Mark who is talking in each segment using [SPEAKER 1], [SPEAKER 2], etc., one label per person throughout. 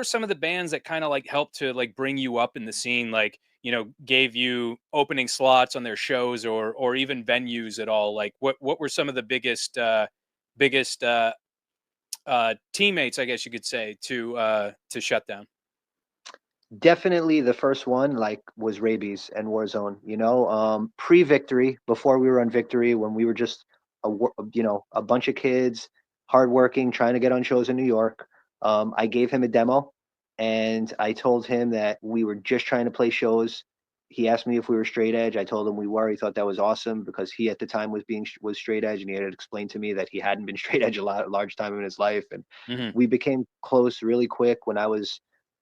[SPEAKER 1] some of the bands that kind of like helped to like bring you up in the scene, like, gave you opening slots on their shows or even venues at all? Like what were some of the biggest teammates, I guess you could say, to Shutdown?
[SPEAKER 2] Definitely the first one, like, was Raybeez and Warzone, pre-Victory, before we were on Victory, when we were just a bunch of kids, hardworking, trying to get on shows in New York. I gave him a demo, and I told him that we were just trying to play shows. He asked me if we were straight edge. I told him we were. He thought that was awesome because he at the time was straight edge, and he had explained to me that he hadn't been straight edge large time in his life. And
[SPEAKER 1] Hmm.
[SPEAKER 2] we became close really quick when I was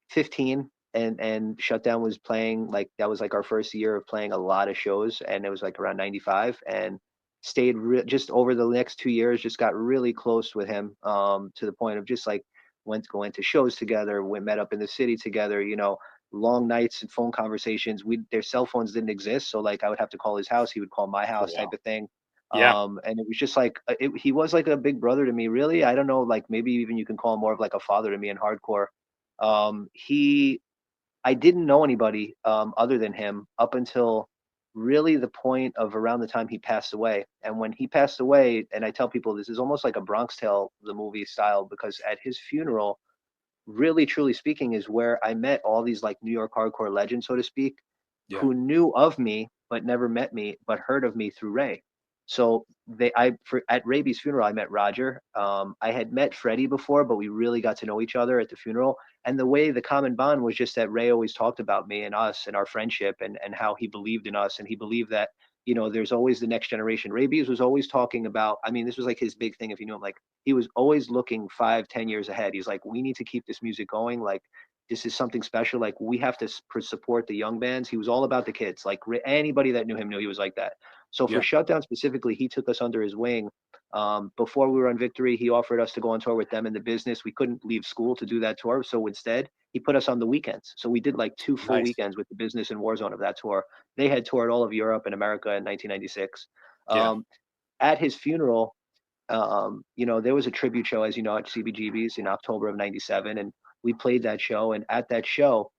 [SPEAKER 2] 15, and Shutdown was playing, like, that was like our first year of playing a lot of shows, and it was like around 95, and just over the next 2 years, just got really close with him, to the point of just like going to shows together. We met up in the city together, long nights and phone conversations. Their cell phones didn't exist, so like I would have to call his house, he would call my
[SPEAKER 1] Oh
[SPEAKER 2] house, type
[SPEAKER 1] wow.
[SPEAKER 2] of thing.
[SPEAKER 1] Yeah.
[SPEAKER 2] And it was just like, he was like a big brother to me, really. I don't know, like, maybe even you can call him more of like a father to me in hardcore. He I didn't know anybody, other than him, up until really the point of around the time he passed away. And when he passed away, and I tell people this is almost like a Bronx Tale, the movie style, because at his funeral, really truly speaking, is where I met all these like New York hardcore legends, so to speak,
[SPEAKER 1] Yeah.
[SPEAKER 2] who knew of me but never met me, but heard of me through Ray. So at Raybeez's funeral, I met Roger. I had met Freddie before, but we really got to know each other at the funeral. And the way the common bond was just that Ray always talked about me and us and our friendship, and how he believed in us, and he believed that, there's always the next generation. Raybeez was always talking about, I mean, this was like his big thing, if you knew him, like, he was always looking 5, 10 years ahead. He's like, we need to keep this music going. Like, this is something special. Like, we have to support the young bands. He was all about the kids. Like, anybody that knew him knew he was like that. So for
[SPEAKER 1] Yeah.
[SPEAKER 2] Shutdown specifically, he took us under his wing. Before we were on Victory, he offered us to go on tour with them in the business. We couldn't leave school to do that tour, so instead he put us on the weekends. So we did like 2 full
[SPEAKER 1] Nice.
[SPEAKER 2] weekends with the business and Warzone of that tour. They had toured all of Europe and America in 1996.
[SPEAKER 1] Yeah.
[SPEAKER 2] Um, at his funeral, there was a tribute show, as you know, at CBGB's in October of '97, and we played that show. And at that show,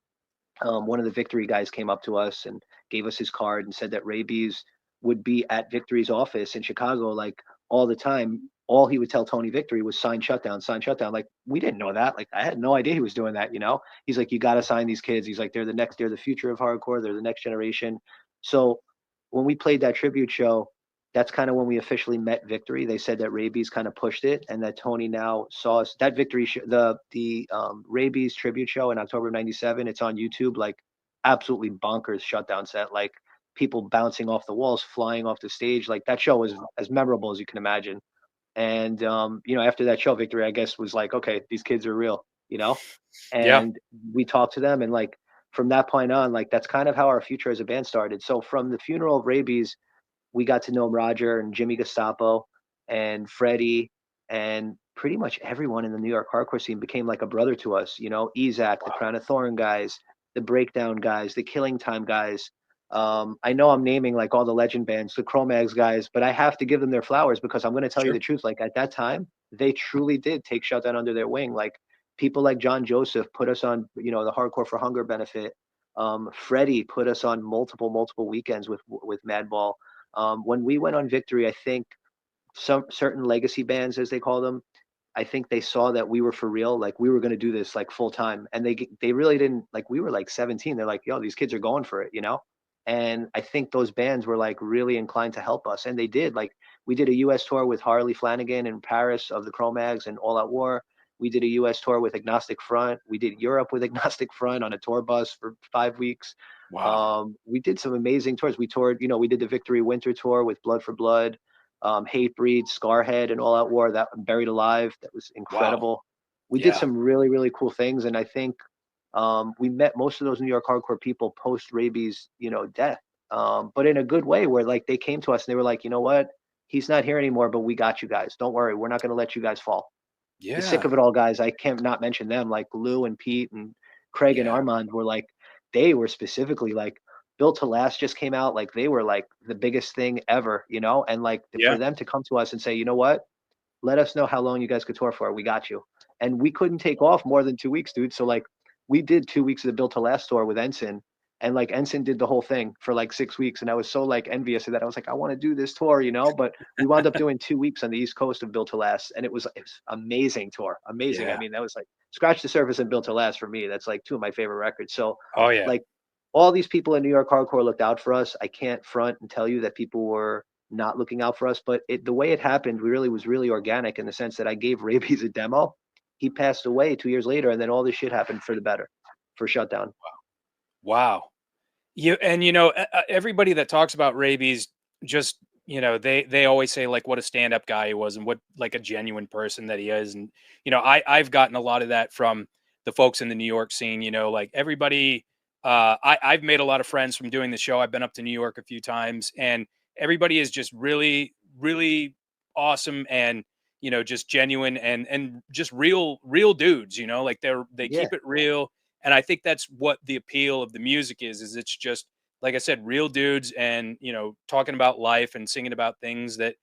[SPEAKER 2] one of the Victory guys came up to us and gave us his card and said that Raybeez would be at Victory's office in Chicago, like, all the time. All he would tell Tony Victory was sign Shutdown, sign Shutdown. Like, we didn't know that. Like, I had no idea he was doing that. He's like, you got to sign these kids. He's like, they're the future of hardcore. They're the next generation. So when we played that tribute show, that's kind of when we officially met Victory. They said that Raybeez kind of pushed it, and that Tony now saw us. That Victory the Raybeez tribute show in October of '97. It's on YouTube. Like, absolutely bonkers Shutdown set. Like, people bouncing off the walls, flying off the stage. Like, that show was as memorable as you can imagine. And after that show, Victory, I guess, was like, okay, these kids are real. You know,
[SPEAKER 1] Yeah.
[SPEAKER 2] and we talked to them, and like, from that point on, like, that's kind of how our future as a band started. So from the funeral of Raybeez, we got to know Roger and Jimmy Gestapo and Freddie, and pretty much everyone in the New York hardcore scene became like a brother to us. Ezak, the
[SPEAKER 1] Wow.
[SPEAKER 2] Crown of Thorn guys, the Breakdown guys, the Killing Time guys. I know I'm naming like all the legend bands, the Cro-Mags guys, but I have to give them their flowers, because I'm going to tell you
[SPEAKER 1] Sure.
[SPEAKER 2] the truth. Like, at that time, they truly did take Shutdown under their wing. Like, people like John Joseph put us on, the Hardcore for Hunger benefit. Freddie put us on multiple weekends with Madball. When we went on Victory, I think some certain legacy bands, as they call them, I think they saw that we were for real, like we were going to do this like full time, and they really didn't, like, we were like 17. They're like, yo, these kids are going for it. And I think those bands were like really inclined to help us, and they did. Like, we did a U.S. tour with Harley Flanagan in Paris of the Cro-Mags and All Out War. We did a U.S. tour with Agnostic Front. We did Europe with Agnostic Front on a tour bus for 5 weeks.
[SPEAKER 1] Wow.
[SPEAKER 2] We did some amazing tours. We toured, we did the Victory Winter Tour with Blood for Blood, Hatebreed, Scarhead, and All Out War. That Buried Alive, that was
[SPEAKER 1] Wow.
[SPEAKER 2] incredible. We did
[SPEAKER 1] Yeah.
[SPEAKER 2] some really, really cool things, and I think we met most of those New York hardcore people post Raby's, death, but in a good way, where like they came to us and they were like, you know what, he's not here anymore, but we got you guys. Don't worry, we're not going to let you guys fall. The Sick
[SPEAKER 1] Yeah.
[SPEAKER 2] of It All guys, I can't not mention them. Like Lou and Pete and Craig and
[SPEAKER 1] Yeah.
[SPEAKER 2] Armand were like, they were specifically like, Built to Last just came out. Like, they were like the biggest thing ever, and like for
[SPEAKER 1] Yeah.
[SPEAKER 2] them to come to us and say, you know what, let us know how long you guys could tour for. We got you. And we couldn't take off more than 2 weeks, dude. So like, we did 2 weeks of the Built to Last tour with Ensign, and like Ensign did the whole thing for like 6 weeks, and I was so like envious of that. I was like, I want to do this tour, you know. But we wound up doing 2 weeks on the East Coast of Built to Last, and it was amazing tour, amazing. I
[SPEAKER 1] Yeah.
[SPEAKER 2] mean, that was like Scratch the Surface and Built to Last for me. That's like two of my favorite records. So
[SPEAKER 1] Oh yeah.
[SPEAKER 2] like all these people in New York hardcore looked out for us. I can't front and tell you that people were not looking out for us, but the way it happened really was really organic in the sense that I gave Raybeez a demo. He passed away 2 years later, and then all this shit happened for the better for Shutdown.
[SPEAKER 1] Wow. You and everybody that talks about rabies, just they always say like what a stand-up guy he was and what like a genuine person that he is. And I've gotten a lot of that from the folks in the New York scene. Like everybody, I've made a lot of friends from doing the show. I've been up to New York a few times, and everybody is just really really awesome, and just genuine, and just real dudes. Like they
[SPEAKER 2] Yeah,
[SPEAKER 1] keep it real. And I think that's what the appeal of the music is it's just, like I said, real dudes, and talking about life and singing about things that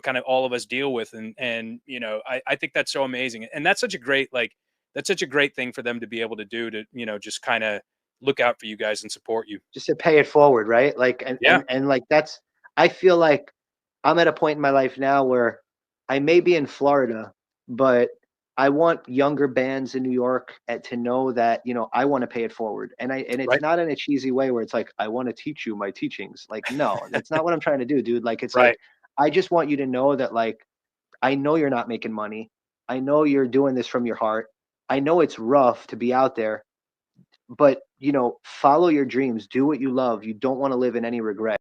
[SPEAKER 1] kind of all of us deal with. And I think that's so amazing, and that's such a great, like, that's such a great thing for them to be able to do, to just kind of look out for you guys and support you.
[SPEAKER 2] just to pay it forward, right? Like, and
[SPEAKER 1] Yeah.
[SPEAKER 2] and and like that's. I feel like I'm at a point in my life now where I may be in Florida, but I want younger bands in New York to know that I want to pay it forward, and it's
[SPEAKER 1] Right.
[SPEAKER 2] not in a cheesy way where it's like I want to teach you my teachings. Like, no, that's not what I'm trying to do, dude. Like, it's like
[SPEAKER 1] Right.
[SPEAKER 2] I just want you to know that, like, I know you're not making money. I know you're doing this from your heart. I know it's rough to be out there, but follow your dreams, do what you love. You don't want to live in any regret.